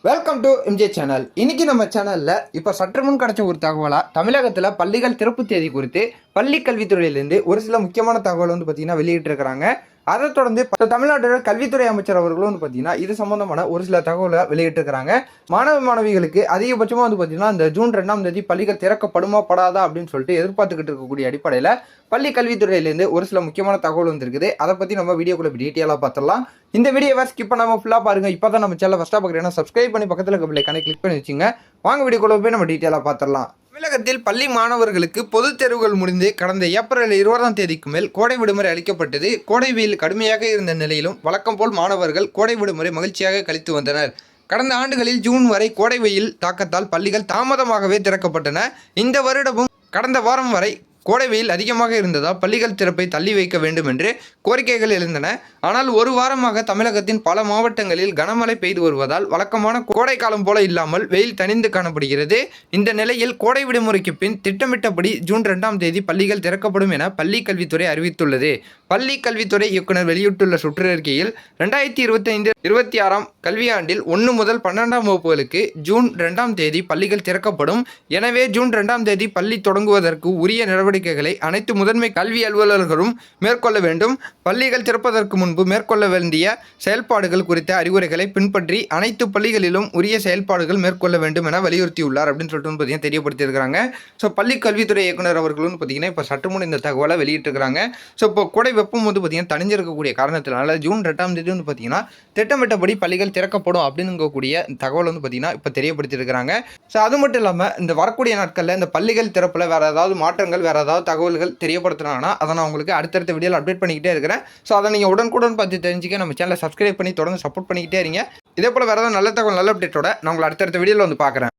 Welcome to MJ channel. இன்னைக்கு நம்ம சேனலில் இப்போ சற்று முன் கிடைச்ச ஒரு தகவலாக தமிழகத்தில் பள்ளிகள் திறப்பு தேதி குறித்து பள்ளி கல்வித்துறையிலேருந்து ஒரு சில முக்கியமான தகவல் பார்த்தீங்கன்னா வெளியிட்டிருக்கிறாங்க. அதை தொடர்ந்து தமிழ்நாட்டோட கல்வித்துறை அமைச்சர் அவர்களும் பார்த்தீங்கன்னா இது சம்பந்தமான ஒரு சில தகவலை வெளியிட்டிருக்கிறாங்க. மாணவிகளுக்கு அதிகபட்சமாக பார்த்தீங்கன்னா இந்த ஜூன் 2ஆம் தேதி பள்ளிகள் திறக்கப்படுமா படாதா அப்படின்னு சொல்லிட்டு எதிர்பார்த்துக்கிட்டு இருக்கக்கூடிய அடிப்படையில் பள்ளி கல்வித்துறையிலேருந்து ஒரு சில முக்கியமான தகவல் வந்துருக்குது. அதை பற்றி நம்ம வீடியோக்குள்ள டீட்டெயிலாக பார்த்துடலாம். இந்த வீடியோவை ஸ்கிப் பண்ணாமல் ஃபுல்லாக பாருங்க. இப்போ தான் நம்ம சேனல் ஃபஸ்ட்டாக பார்க்குறீங்கன்னா சப்ஸ்கிரைப் பண்ணி பக்கத்தில் இருக்க பெல்லைக்கான கிளிக் பண்ணி வச்சுங்க. வாங்க வீடியோக்குள்ள போய் நம்ம டீட்டெயிலாக பார்த்துடலாம். தமிழகத்தில் பள்ளி மாணவர்களுக்கு பொதுத் தேர்வுகள் முடிந்து கடந்த ஏப்ரல் 20ஆம் தேதிக்கு மேல் கோடை விடுமுறை அளிக்கப்பட்டது. கோடை வெயில் கடுமையாக இருந்த நிலையிலும் வழக்கம் போல் மாணவர்கள் கோடை விடுமுறை மகிழ்ச்சியாக கழித்து வந்தனர். கடந்த ஆண்டுகளில் ஜூன் வரை கோடை வெயில் தாக்கத்தால் பள்ளிகள் தாமதமாகவே திறக்கப்பட்டன. இந்த வருடமும் கடந்த வாரம் வரை கோடை வெயில் அதிகமாக இருந்ததால் பள்ளிகள் திறப்பை தள்ளி வைக்க வேண்டும் என்று கோரிக்கைகள் எழுந்தன. ஆனால் ஒரு வாரமாக தமிழகத்தின் பல மாவட்டங்களில் கனமழை பெய்து வருவதால் வழக்கமான கோடை காலம் போல இல்லாமல் வெயில் தணிந்து காணப்படுகிறது. இந்த நிலையில் கோடை விடுமுறைக்கு பின் திட்டமிட்டபடி ஜூன் 2ஆம் தேதி பள்ளிகள் திறக்கப்படும் என பள்ளி கல்வித்துறை அறிவித்துள்ளது. பள்ளி கல்வித்துறை இயக்குனர் வெளியிட்டுள்ள சுற்றறிக்கையில் 2025-26ஆம் கல்வியாண்டில் 1 முதல் 12ஆம் வகுப்புகளுக்கு ஜூன் 2ஆம் தேதி பள்ளிகள் திறக்கப்படும். எனவே ஜூன் 2ஆம் தேதி பள்ளி தொடங்குவதற்கு உரிய நடவடிக்கைகளை அனைத்து முதன்மை கல்வி அலுவலர்களும் மேற்கொள்ள வேண்டும். பள்ளிகள் திறப்பதற்கு முன்பு மேற்கொள்ள வேண்டிய செயல்பாடுகள் குறித்த அறிவுரைகளை பின்பற்றி அனைத்து பள்ளிகளிலும் உரிய செயல்பாடுகள் மேற்கொள்ள வேண்டும் என வலியுறுத்தியுள்ளார் அப்படின்னு சொல்லிட்டு பார்த்தீங்கன்னா தெரியப்படுத்தியிருக்கிறாங்க. ஸோ பள்ளி கல்வித்துறை இயக்குனர் அவர்களும் பார்த்தீங்கன்னா இப்போ சற்று முன் இந்த தகவலை வெளியிட்டிருக்கிறாங்க. ஸோ இப்போ கோடை வெப்பம் பார்த்தீங்கன்னா தணிஞ்சிருக்கக்கூடிய காரணத்தினால ஜூன் 2ஆம் தேதி பார்த்தீங்கன்னா திட்டமிட்டபடி பள்ளிகள் திறக்கப்படும் அப்படிங்கக்கூடிய தகவல் பார்த்தீங்கன்னா இப்போ தெரியப்படுத்தியிருக்கிறாங்க. ஸோ அது மட்டும் இல்லாமல் இந்த வரக்கூடிய நாட்களில் இந்த பள்ளிகள் திறப்பில் வேறு ஏதாவது மாற்றங்கள் வேறு ஏதாவது தகவல்கள் தெரியப்படுத்தினாங்கன்னா அதை நான் உங்களுக்கு அடுத்தடுத்த வீடியோவில் அப்டேட் பண்ணிக்கிட்டே இருக்கிறேன். ஸோ அதை நீங்கள் உடனுக்குடன் பார்த்து தெரிஞ்சுக்க நம்ம சேனலை சப்ஸ்கிரைப் பண்ணி தொடர்ந்து சப்போர்ட் பண்ணிக்கிட்டே இருங்க. இதே போல் வேறு ஏதாவது நல்ல தகவல் நல்ல அப்டேட்டோட நான் உங்களை அடுத்தடுத்த வீடியோவில் பார்க்குறேன்.